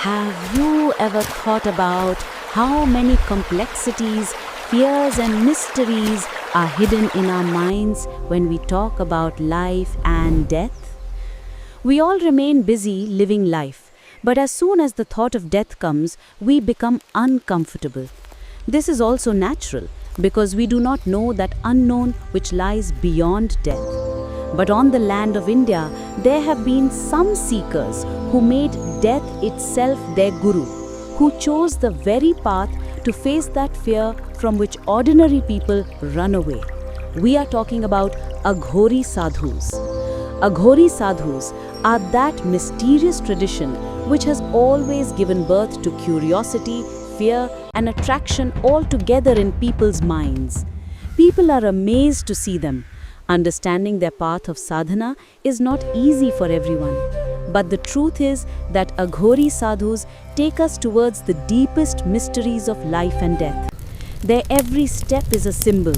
Have you ever thought about how many complexities, fears, and mysteries are hidden in our minds when we talk about life and death? We all remain busy living life, but as soon as the thought of death comes, we become uncomfortable. This is also natural because we do not know that unknown which lies beyond death. But on the land of India, there have been some seekers who made death itself their guru, who chose the very path to face that fear from which ordinary people run away. We are talking about Aghori Sadhus. Aghori Sadhus are that mysterious tradition which has always given birth to curiosity, fear, and attraction all together in people's minds. People are amazed to see them. Understanding their path of sadhana is not easy for everyone. But the truth is that Aghori Sadhus take us towards the deepest mysteries of life and death. Their every step is a symbol,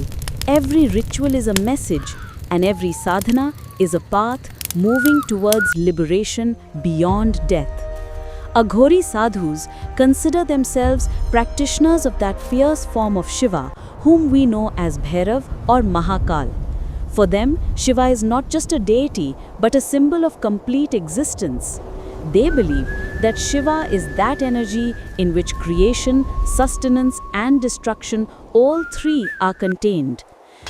every ritual is a message, and every sadhana is a path moving towards liberation beyond death. Aghori Sadhus consider themselves practitioners of that fierce form of Shiva, whom we know as Bhairav or Mahakal. For them, Shiva is not just a deity, but a symbol of complete existence. They believe that Shiva is that energy in which creation, sustenance, and destruction, all three are contained.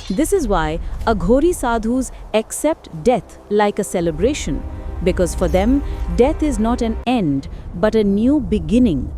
This is why Aghori Sadhus accept death like a celebration, because for them, death is not an end, but a new beginning.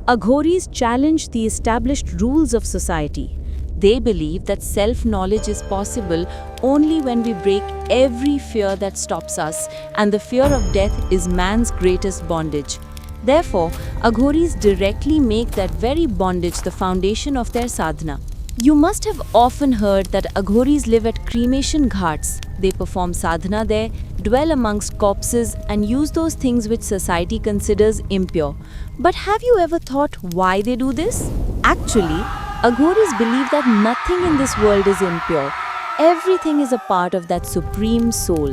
Aghoris challenge the established rules of society. They believe that self-knowledge is possible only when we break every fear that stops us, and the fear of death is man's greatest bondage. Therefore, Aghoris directly make that very bondage the foundation of their sadhana. You must have often heard that Aghoris live at cremation ghats. They perform sadhana there, dwell amongst corpses, and use those things which society considers impure. But have you ever thought why they do this? Actually, Aghoris believe that nothing in this world is impure. Everything is a part of that supreme soul.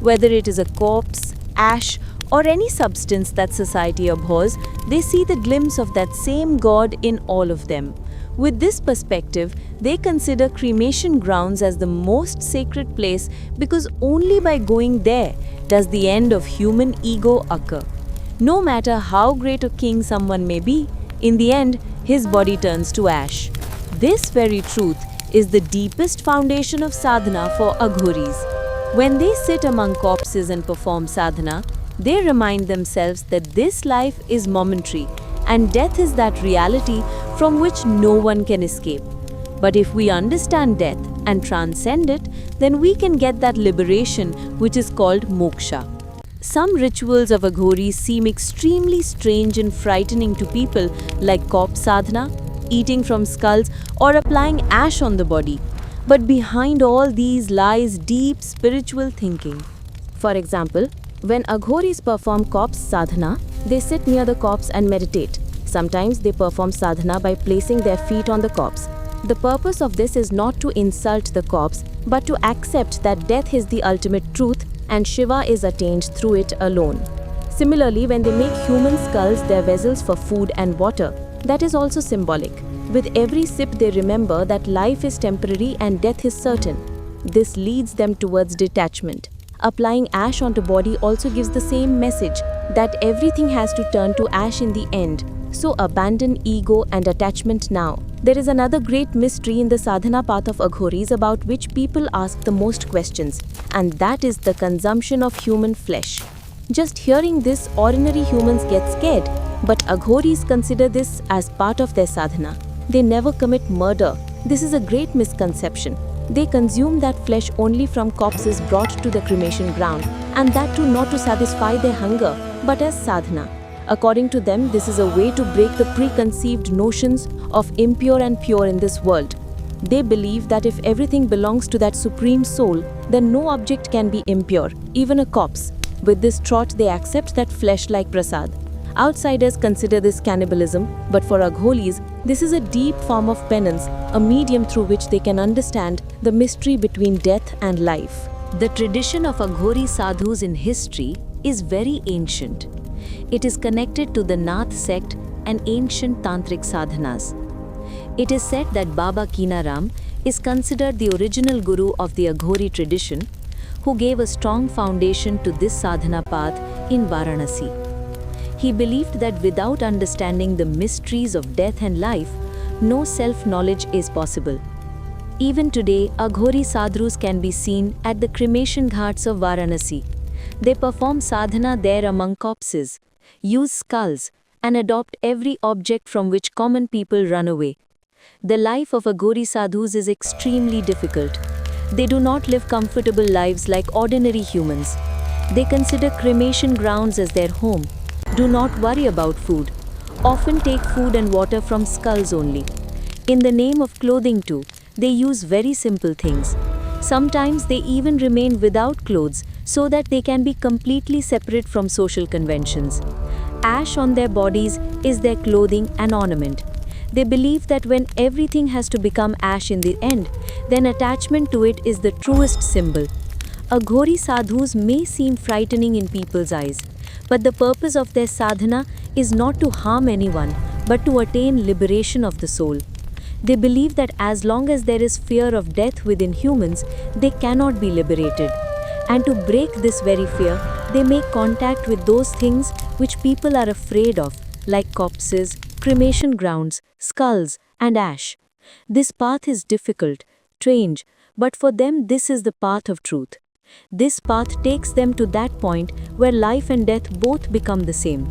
Whether it is a corpse, ash, or any substance that society abhors, they see the glimpse of that same God in all of them. With this perspective, they consider cremation grounds as the most sacred place because only by going there does the end of human ego occur. No matter how great a king someone may be, in the end, his body turns to ash. This very truth is the deepest foundation of sadhana for Aghoris. When they sit among corpses and perform sadhana, they remind themselves that this life is momentary and death is that reality from which no one can escape. But if we understand death and transcend it, then we can get that liberation which is called moksha. Some rituals of Aghoris seem extremely strange and frightening to people, like corpse sadhana, eating from skulls, or applying ash on the body. But behind all these lies deep spiritual thinking. For example, when Aghoris perform corpse sadhana, they sit near the corpse and meditate. Sometimes they perform sadhana by placing their feet on the corpse. The purpose of this is not to insult the corpse, but to accept that death is the ultimate truth and Shiva is attained through it alone. Similarly, when they make human skulls their vessels for food and water, that is also symbolic. With every sip they remember that life is temporary and death is certain. This leads them towards detachment. Applying ash onto body also gives the same message, that everything has to turn to ash in the end. So abandon ego and attachment now. There is another great mystery in the sadhana path of Aghoris about which people ask the most questions, and that is the consumption of human flesh. Just hearing this, ordinary humans get scared, but Aghoris consider this as part of their sadhana. They never commit murder. This is a great misconception. They consume that flesh only from corpses brought to the cremation ground, and that too not to satisfy their hunger, but as sadhana. According to them, this is a way to break the preconceived notions of impure and pure in this world. They believe that if everything belongs to that supreme soul, then no object can be impure, even a corpse. With this thought, they accept that flesh like prasad. Outsiders consider this cannibalism, but for Aghoris, this is a deep form of penance, a medium through which they can understand the mystery between death and life. The tradition of Aghori Sadhus in history is very ancient. It is connected to the Nath sect and ancient tantric sadhanas. It is said that Baba Kinaram is considered the original guru of the Aghori tradition, who gave a strong foundation to this sadhana path in Varanasi. He believed that without understanding the mysteries of death and life, no self-knowledge is possible. Even today, Aghori sadhrus can be seen at the cremation ghats of Varanasi. They perform sadhana there among corpses, use skulls, and adopt every object from which common people run away. The life of Aghori sadhus is extremely difficult. They do not live comfortable lives like ordinary humans. They consider cremation grounds as their home, do not worry about food, often take food and water from skulls only. In the name of clothing too, they use very simple things. Sometimes they even remain without clothes so that they can be completely separate from social conventions. Ash on their bodies is their clothing and ornament. They believe that when everything has to become ash in the end, then attachment to it is the truest symbol. Aghori sadhus may seem frightening in people's eyes, but the purpose of their sadhana is not to harm anyone, but to attain liberation of the soul. They believe that as long as there is fear of death within humans, they cannot be liberated. And to break this very fear, they make contact with those things which people are afraid of, like corpses, cremation grounds, skulls, and ash. This path is difficult, strange, but for them this is the path of truth. This path takes them to that point where life and death both become the same,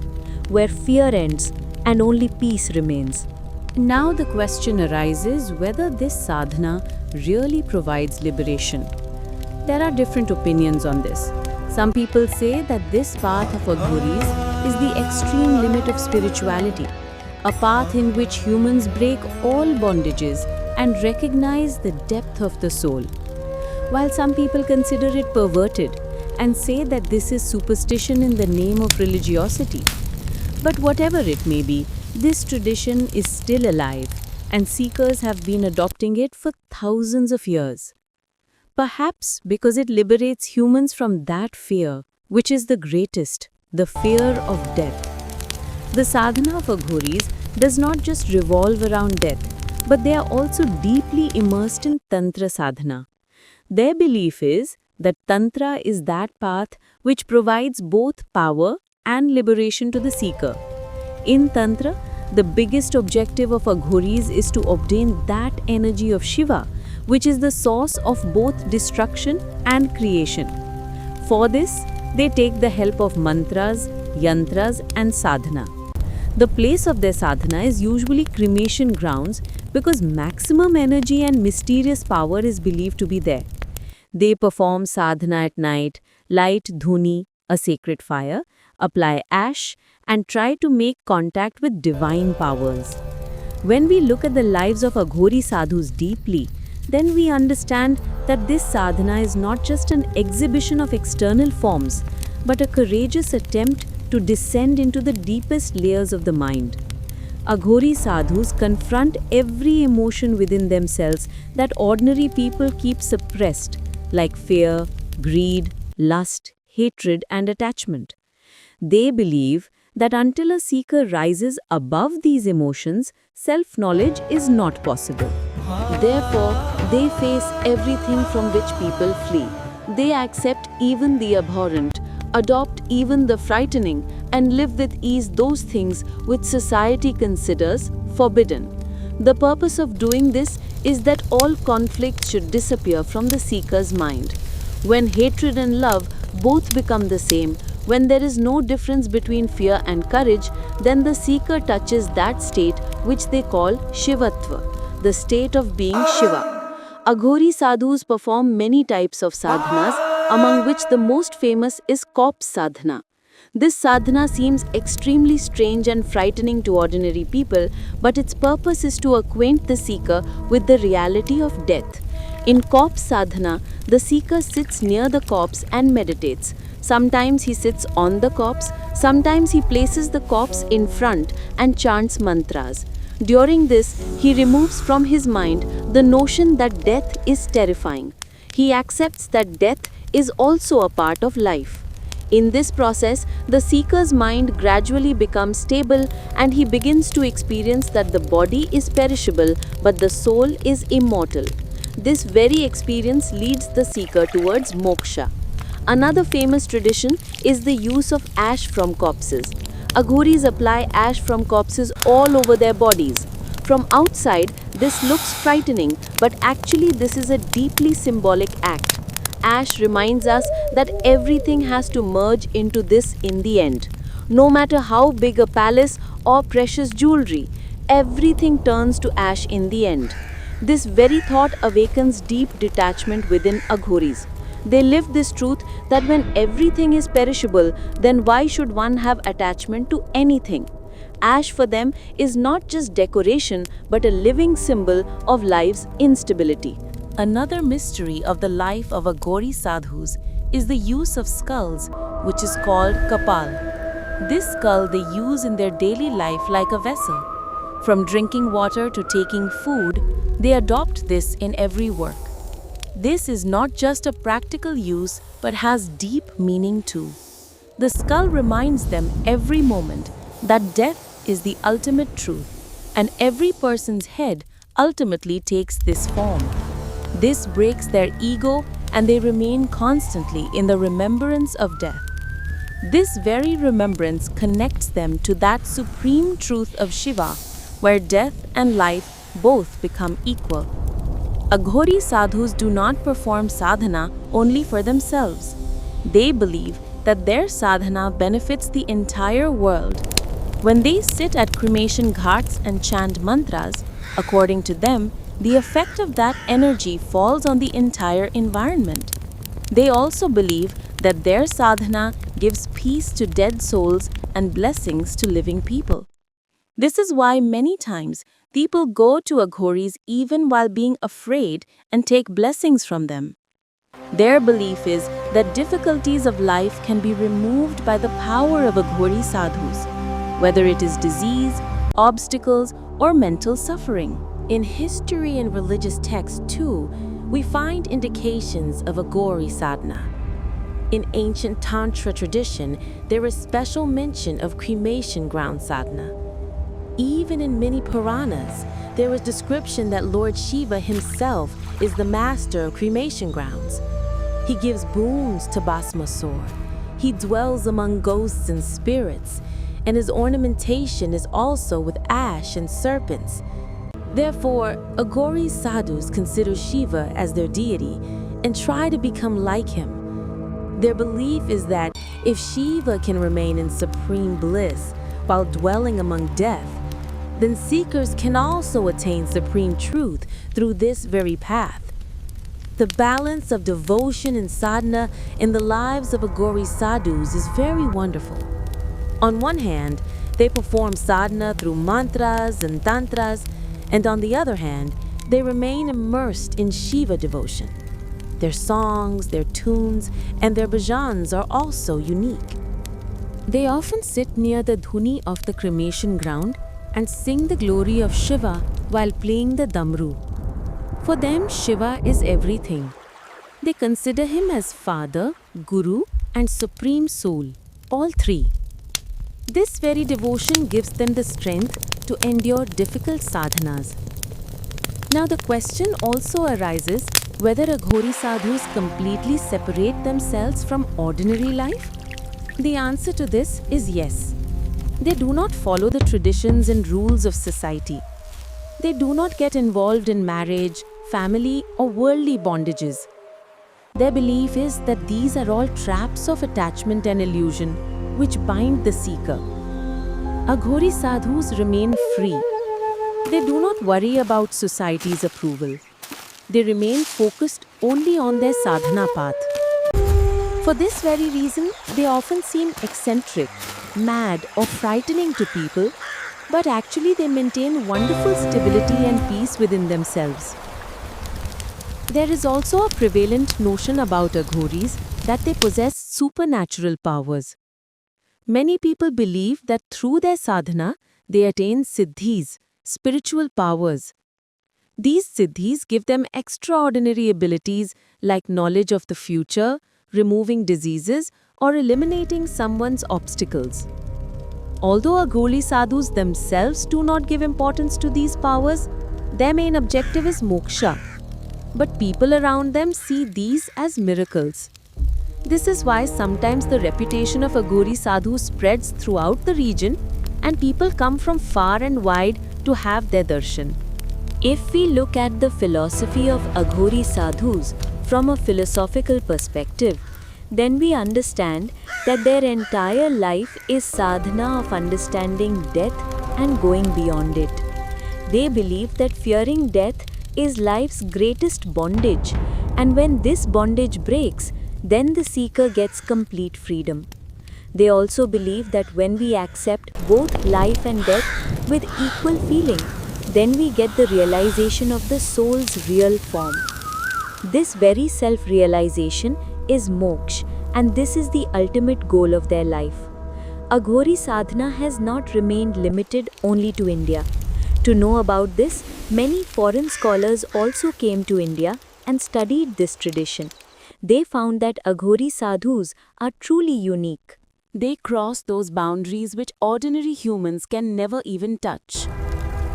where fear ends and only peace remains. Now the question arises whether this sadhana really provides liberation. There are different opinions on this. Some people say that this path of Aghoris is the extreme limit of spirituality, a path in which humans break all bondages and recognize the depth of the soul. While some people consider it perverted and say that this is superstition in the name of religiosity. But whatever it may be, this tradition is still alive and seekers have been adopting it for thousands of years. Perhaps because it liberates humans from that fear, which is the greatest, the fear of death. The sadhana of Aghoris does not just revolve around death, but they are also deeply immersed in Tantra sadhana. Their belief is that Tantra is that path which provides both power and liberation to the seeker. In Tantra, the biggest objective of Aghoris is to obtain that energy of Shiva, which is the source of both destruction and creation. For this, they take the help of mantras, yantras, and sadhana. The place of their sadhana is usually cremation grounds because maximum energy and mysterious power is believed to be there. They perform sadhana at night, light dhuni, a sacred fire, apply ash, and try to make contact with divine powers. When we look at the lives of Aghori sadhus deeply, then we understand that this sadhana is not just an exhibition of external forms, but a courageous attempt to descend into the deepest layers of the mind. Aghori sadhus confront every emotion within themselves that ordinary people keep suppressed, like fear, greed, lust, hatred, and attachment. They believe that until a seeker rises above these emotions, self-knowledge is not possible. Therefore, they face everything from which people flee. They accept even the abhorrent, adopt even the frightening, and live with ease those things which society considers forbidden. The purpose of doing this is that all conflicts should disappear from the seeker's mind. When hatred and love both become the same, when there is no difference between fear and courage, then the seeker touches that state which they call Shivatva, the state of being Shiva. Aghori sadhus perform many types of sadhanas, among which the most famous is corpse sadhana. This sadhana seems extremely strange and frightening to ordinary people, but its purpose is to acquaint the seeker with the reality of death. In corpse sadhana, the seeker sits near the corpse and meditates. Sometimes he sits on the corpse, sometimes he places the corpse in front and chants mantras. During this, he removes from his mind the notion that death is terrifying. He accepts that death is also a part of life. In this process, the seeker's mind gradually becomes stable and he begins to experience that the body is perishable but the soul is immortal. This very experience leads the seeker towards moksha. Another famous tradition is the use of ash from corpses. Aghoris apply ash from corpses all over their bodies. From outside, this looks frightening, but actually, this is a deeply symbolic act. Ash reminds us that everything has to merge into this in the end. No matter how big a palace or precious jewelry, everything turns to ash in the end. This very thought awakens deep detachment within Aghoris. They live this truth that when everything is perishable, then why should one have attachment to anything? Ash for them is not just decoration but a living symbol of life's instability. Another mystery of the life of Aghori sadhus is the use of skulls, which is called kapal. This skull they use in their daily life like a vessel. From drinking water to taking food, they adopt this in every work. This is not just a practical use but has deep meaning too. The skull reminds them every moment that death is the ultimate truth, and every person's head ultimately takes this form. This breaks their ego and they remain constantly in the remembrance of death. This very remembrance connects them to that supreme truth of Shiva, where death and life both become equal. Aghori sadhus do not perform sadhana only for themselves. They believe that their sadhana benefits the entire world. When they sit at cremation ghats and chant mantras, according to them, the effect of that energy falls on the entire environment. They also believe that their sadhana gives peace to dead souls and blessings to living people. This is why many times people go to Aghoris even while being afraid and take blessings from them. Their belief is that difficulties of life can be removed by the power of Aghori sadhus, whether it is disease, obstacles, or mental suffering. In history and religious texts too, we find indications of Aghori sadhana. In ancient Tantra tradition, there is special mention of cremation ground sadhana. Even in many Puranas, there is description that Lord Shiva himself is the master of cremation grounds. He gives boons to Bhasmasur. He dwells among ghosts and spirits, and his ornamentation is also with ash and serpents. Therefore, Aghori sadhus consider Shiva as their deity and try to become like him. Their belief is that if Shiva can remain in supreme bliss while dwelling among death, then seekers can also attain supreme truth through this very path. The balance of devotion and sadhana in the lives of Aghori sadhus is very wonderful. On one hand, they perform sadhana through mantras and tantras, and on the other hand, they remain immersed in Shiva devotion. Their songs, their tunes, and their bhajans are also unique. They often sit near the dhuni of the cremation ground and sing the glory of Shiva while playing the damru. For them, Shiva is everything. They consider him as Father, Guru, and Supreme Soul, all three. This very devotion gives them the strength to endure difficult sadhanas. Now the question also arises whether Aghori sadhus completely separate themselves from ordinary life? The answer to this is yes. They do not follow the traditions and rules of society. They do not get involved in marriage, family, or worldly bondages. Their belief is that these are all traps of attachment and illusion which bind the seeker. Aghori sadhus remain free. They do not worry about society's approval. They remain focused only on their sadhana path. For this very reason, they often seem eccentric, mad, or frightening to people, but actually they maintain wonderful stability and peace within themselves. There is also a prevalent notion about Aghoris that they possess supernatural powers. Many people believe that through their sadhana, they attain siddhis, spiritual powers. These siddhis give them extraordinary abilities like knowledge of the future, removing diseases, or eliminating someone's obstacles. Although Aghori sadhus themselves do not give importance to these powers, their main objective is moksha. But people around them see these as miracles. This is why sometimes the reputation of Aghori sadhu spreads throughout the region and people come from far and wide to have their darshan. If we look at the philosophy of Aghori sadhus from a philosophical perspective, then we understand that their entire life is sadhana of understanding death and going beyond it. They believe that fearing death is life's greatest bondage, and when this bondage breaks, then the seeker gets complete freedom. They also believe that when we accept both life and death with equal feeling, then we get the realization of the soul's real form. This very self-realization is moksha, and this is the ultimate goal of their life. Aghori sadhana has not remained limited only to India. To know about this, many foreign scholars also came to India and studied this tradition. They found that Aghori sadhus are truly unique. They cross those boundaries which ordinary humans can never even touch.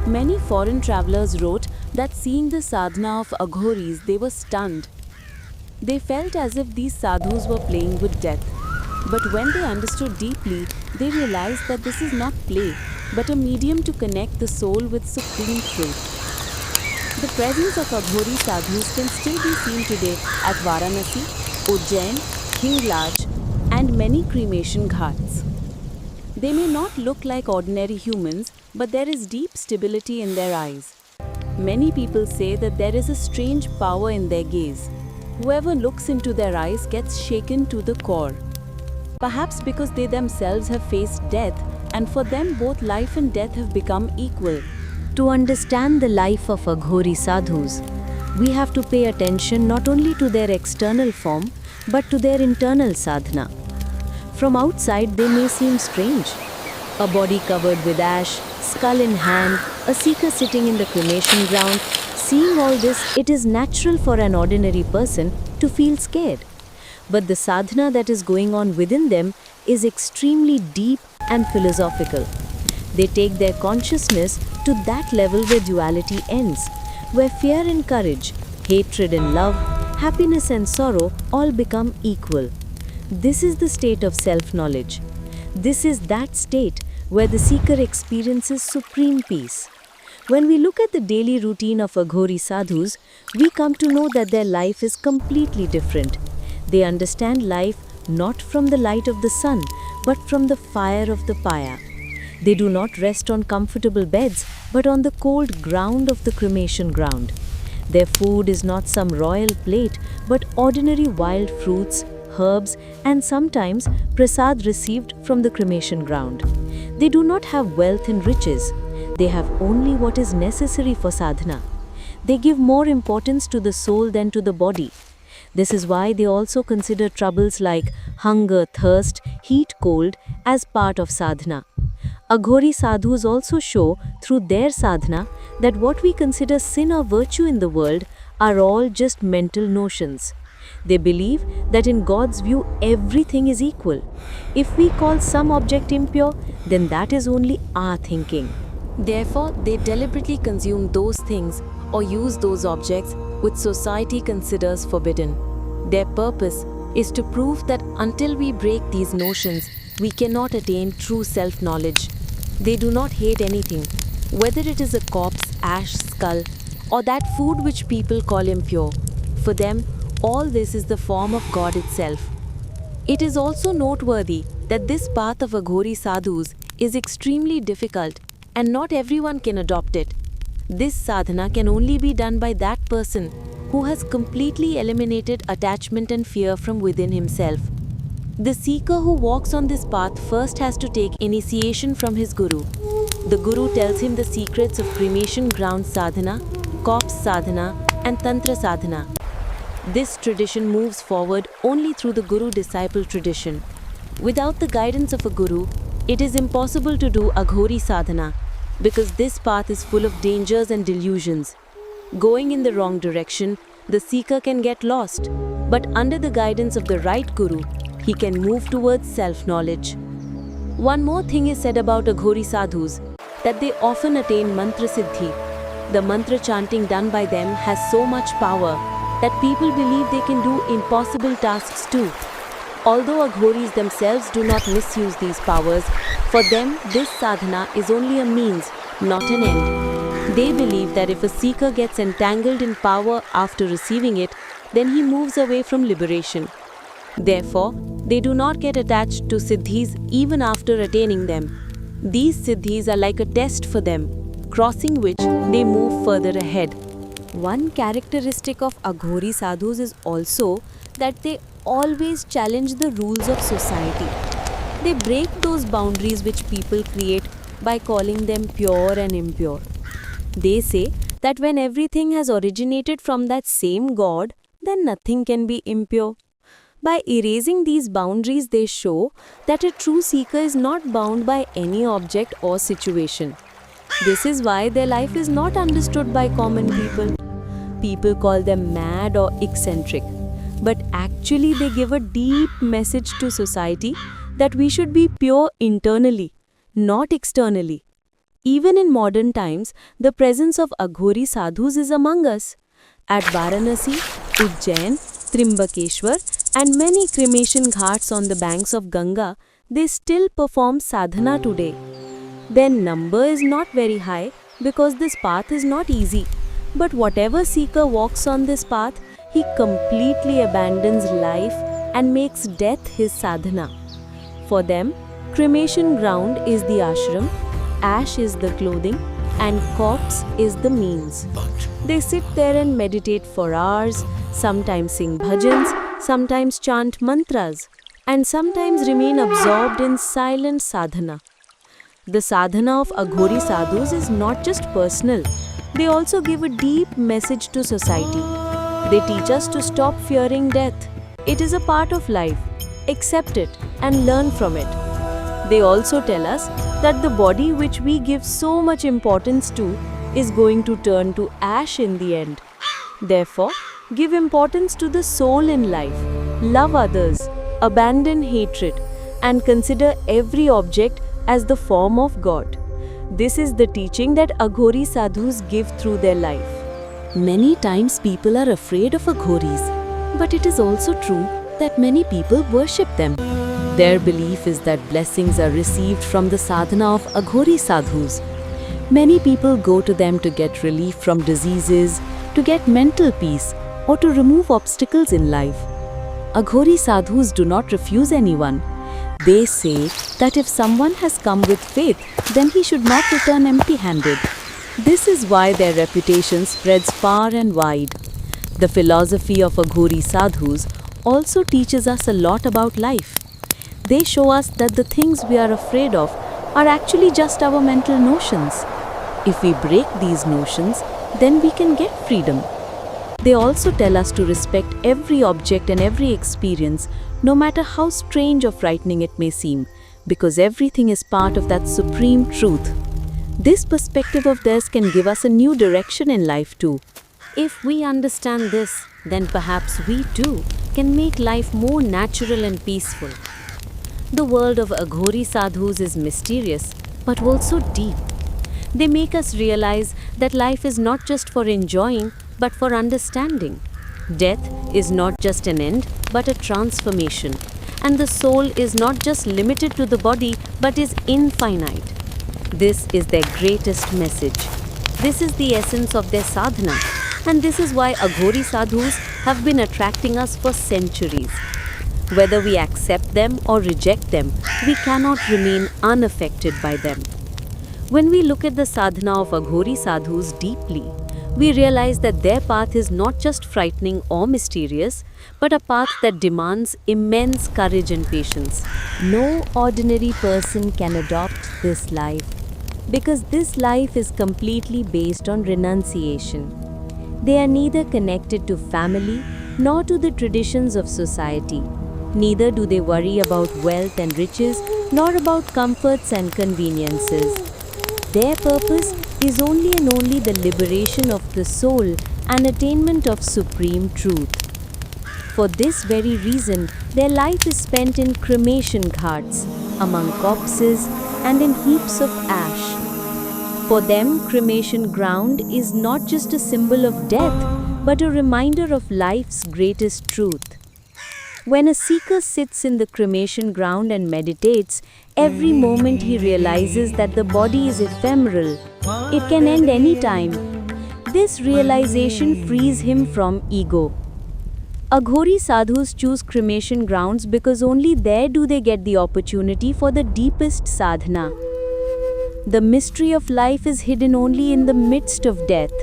Many foreign travelers wrote that seeing the sadhana of Aghoris, they were stunned. They felt as if these sadhus were playing with death. But when they understood deeply, they realized that this is not play, but a medium to connect the soul with supreme truth. The presence of Aghori sadhus can still be seen today at Varanasi, Ujjain, Hinglaj, and many cremation ghats. They may not look like ordinary humans, but there is deep stability in their eyes. Many people say that there is a strange power in their gaze. Whoever looks into their eyes gets shaken to the core. Perhaps because they themselves have faced death, and for them both life and death have become equal. To understand the life of Aghori sadhus, we have to pay attention not only to their external form, but to their internal sadhana. From outside, they may seem strange. A body covered with ash, skull in hand, a seeker sitting in the cremation ground. Seeing all this, it is natural for an ordinary person to feel scared. But the sadhana that is going on within them is extremely deep and philosophical. They take their consciousness to that level where duality ends, where fear and courage, hatred and love, happiness and sorrow all become equal. This is the state of self-knowledge. This is that state where the seeker experiences supreme peace. When we look at the daily routine of Aghori sadhus, we come to know that their life is completely different. They understand life not from the light of the sun, but from the fire of the pyre. They do not rest on comfortable beds, but on the cold ground of the cremation ground. Their food is not some royal plate, but ordinary wild fruits, herbs, and sometimes prasad received from the cremation ground. They do not have wealth and riches. They have only what is necessary for sadhana. They give more importance to the soul than to the body. This is why they also consider troubles like hunger, thirst, heat, cold as part of sadhana. Aghori sadhus also show through their sadhana that what we consider sin or virtue in the world are all just mental notions. They believe that in God's view everything is equal. If we call some object impure, then that is only our thinking. Therefore, they deliberately consume those things or use those objects which society considers forbidden. Their purpose is to prove that until we break these notions, we cannot attain true self-knowledge. They do not hate anything, whether it is a corpse, ash, skull, or that food which people call impure. For them, all this is the form of God itself. It is also noteworthy that this path of Aghori sadhus is extremely difficult and not everyone can adopt it. This sadhana can only be done by that person who has completely eliminated attachment and fear from within himself. The seeker who walks on this path first has to take initiation from his guru. The guru tells him the secrets of cremation ground sadhana, corpse sadhana, and tantra sadhana. This tradition moves forward only through the guru-disciple tradition. Without the guidance of a guru, it is impossible to do Aghori sadhana because this path is full of dangers and delusions. Going in the wrong direction, the seeker can get lost. But under the guidance of the right guru, he can move towards self-knowledge. One more thing is said about Aghori sadhus, that they often attain mantra siddhi. The mantra chanting done by them has so much power that people believe they can do impossible tasks too. Although Aghoris themselves do not misuse these powers, for them this sadhana is only a means, not an end. They believe that if a seeker gets entangled in power after receiving it, then he moves away from liberation. Therefore, they do not get attached to siddhis even after attaining them. These siddhis are like a test for them, crossing which they move further ahead. One characteristic of Aghori sadhus is also that they always challenge the rules of society. They break those boundaries which people create by calling them pure and impure. They say that when everything has originated from that same God, then nothing can be impure. By erasing these boundaries, they show that a true seeker is not bound by any object or situation. This is why their life is not understood by common people. People call them mad or eccentric, but actually they give a deep message to society that we should be pure internally, not externally. Even in modern times, the presence of Aghori sadhus is among us. At Varanasi, Ujjain, Trimbakeshwar, and many cremation ghats on the banks of Ganga, they still perform sadhana today. Their number is not very high because this path is not easy. But whatever seeker walks on this path, he completely abandons life and makes death his sadhana. For them, cremation ground is the ashram, ash is the clothing, and corpse is the means. They sit there and meditate for hours, sometimes sing bhajans, sometimes chant mantras, and sometimes remain absorbed in silent sadhana. The sadhana of Aghori sadhus is not just personal, they also give a deep message to society. They teach us to stop fearing death. It is a part of life. Accept it and learn from it. They also tell us that the body which we give so much importance to is going to turn to ash in the end. Therefore, give importance to the soul in life. Love others, abandon hatred, and consider every object as the form of God. This is the teaching that Aghori sadhus give through their life. Many times people are afraid of Aghoris, but it is also true that many people worship them. Their belief is that blessings are received from the sadhana of Aghori sadhus. Many people go to them to get relief from diseases, to get mental peace, or to remove obstacles in life. Aghori sadhus do not refuse anyone. They say that if someone has come with faith, then he should not return empty-handed. This is why their reputation spreads far and wide. The philosophy of Aghori sadhus also teaches us a lot about life. They show us that the things we are afraid of are actually just our mental notions. If we break these notions, then we can get freedom. They also tell us to respect every object and every experience, no matter how strange or frightening it may seem, because everything is part of that supreme truth. This perspective of theirs can give us a new direction in life too. If we understand this, then perhaps we too can make life more natural and peaceful. The world of Aghori sadhus is mysterious, but also deep. They make us realize that life is not just for enjoying, but for understanding. Death is not just an end, but a transformation. And the soul is not just limited to the body, but is infinite. This is their greatest message. This is the essence of their sadhana. And this is why Aghori sadhus have been attracting us for centuries. Whether we accept them or reject them, we cannot remain unaffected by them. When we look at the sadhana of Aghori sadhus deeply, we realize that their path is not just frightening or mysterious, but a path that demands immense courage and patience. No ordinary person can adopt this life, because this life is completely based on renunciation. They are neither connected to family nor to the traditions of society. Neither do they worry about wealth and riches, nor about comforts and conveniences. Their purpose is only and only the liberation of the soul and attainment of supreme truth. For this very reason, their life is spent in cremation ghats, among corpses, and in heaps of ash. For them, cremation ground is not just a symbol of death, but a reminder of life's greatest truth. When a seeker sits in the cremation ground and meditates, every moment he realizes that the body is ephemeral. It can end any time. This realization frees him from ego. Aghori sadhus choose cremation grounds because only there do they get the opportunity for the deepest sadhana. The mystery of life is hidden only in the midst of death,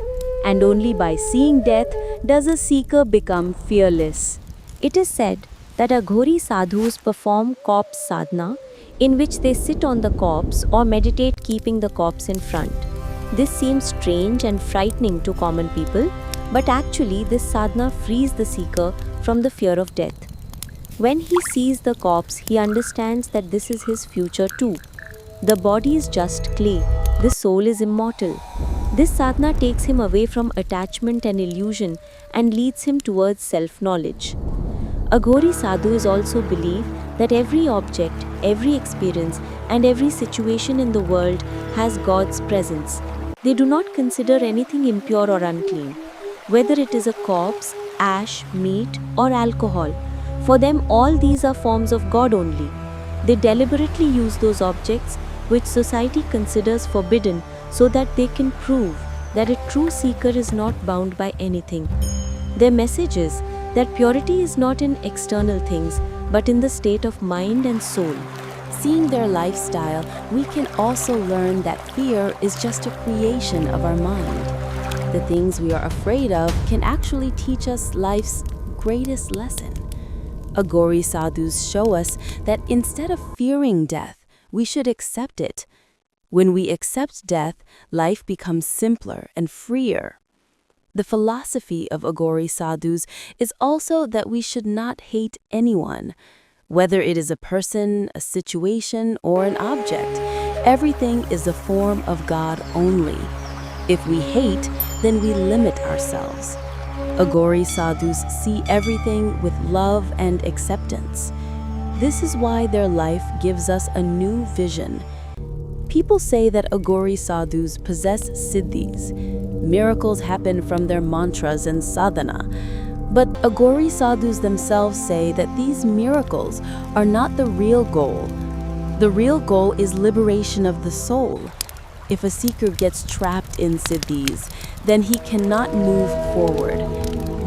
and only by seeing death does a seeker become fearless. It is said that Aghori sadhus perform corpse sadhana, in which they sit on the corpse or meditate keeping the corpse in front. This seems strange and frightening to common people, but actually this sadhana frees the seeker from the fear of death. When he sees the corpse, he understands that this is his future too. The body is just clay, the soul is immortal. This sadhana takes him away from attachment and illusion and leads him towards self-knowledge. Aghori sadhus also believe that every object, every experience, and every situation in the world has God's presence. They do not consider anything impure or unclean, whether it is a corpse, ash, meat, or alcohol. For them, all these are forms of God only. They deliberately use those objects which society considers forbidden so that they can prove that a true seeker is not bound by anything. Their message is that purity is not in external things, but in the state of mind and soul. Seeing their lifestyle, we can also learn that fear is just a creation of our mind. The things we are afraid of can actually teach us life's greatest lesson. Aghori sadhus show us that instead of fearing death, we should accept it. When we accept death, life becomes simpler and freer. The philosophy of Aghori sadhus is also that we should not hate anyone. Whether it is a person, a situation, or an object, everything is a form of God only. If we hate, then we limit ourselves. Aghori sadhus see everything with love and acceptance. This is why their life gives us a new vision. People say that Aghori sadhus possess siddhis. Miracles happen from their mantras and sadhana. But Aghori sadhus themselves say that these miracles are not the real goal. The real goal is liberation of the soul. If a seeker gets trapped in siddhis, then he cannot move forward.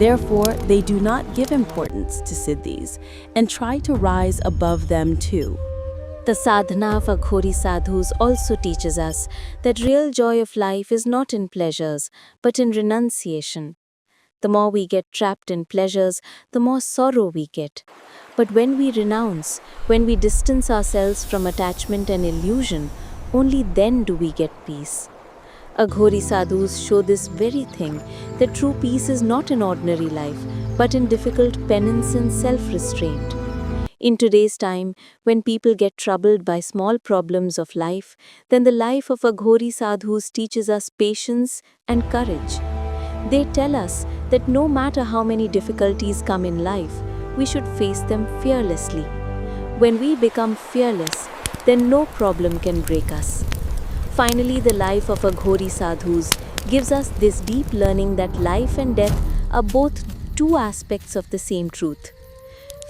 Therefore, they do not give importance to siddhis and try to rise above them too. The sadhana of Aghori sadhus also teaches us that real joy of life is not in pleasures, but in renunciation. The more we get trapped in pleasures, the more sorrow we get. But when we renounce, when we distance ourselves from attachment and illusion, only then do we get peace. Aghori sadhus show this very thing, that true peace is not in ordinary life, but in difficult penance and self-restraint. In today's time, when people get troubled by small problems of life, then the life of Aghori sadhus teaches us patience and courage. They tell us that no matter how many difficulties come in life, we should face them fearlessly. When we become fearless, then no problem can break us. Finally, the life of Aghori sadhus gives us this deep learning that life and death are both two aspects of the same truth.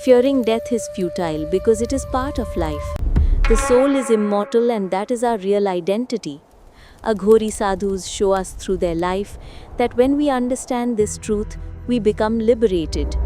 Fearing death is futile because it is part of life. The soul is immortal and that is our real identity. Aghori sadhus show us through their life that when we understand this truth, we become liberated.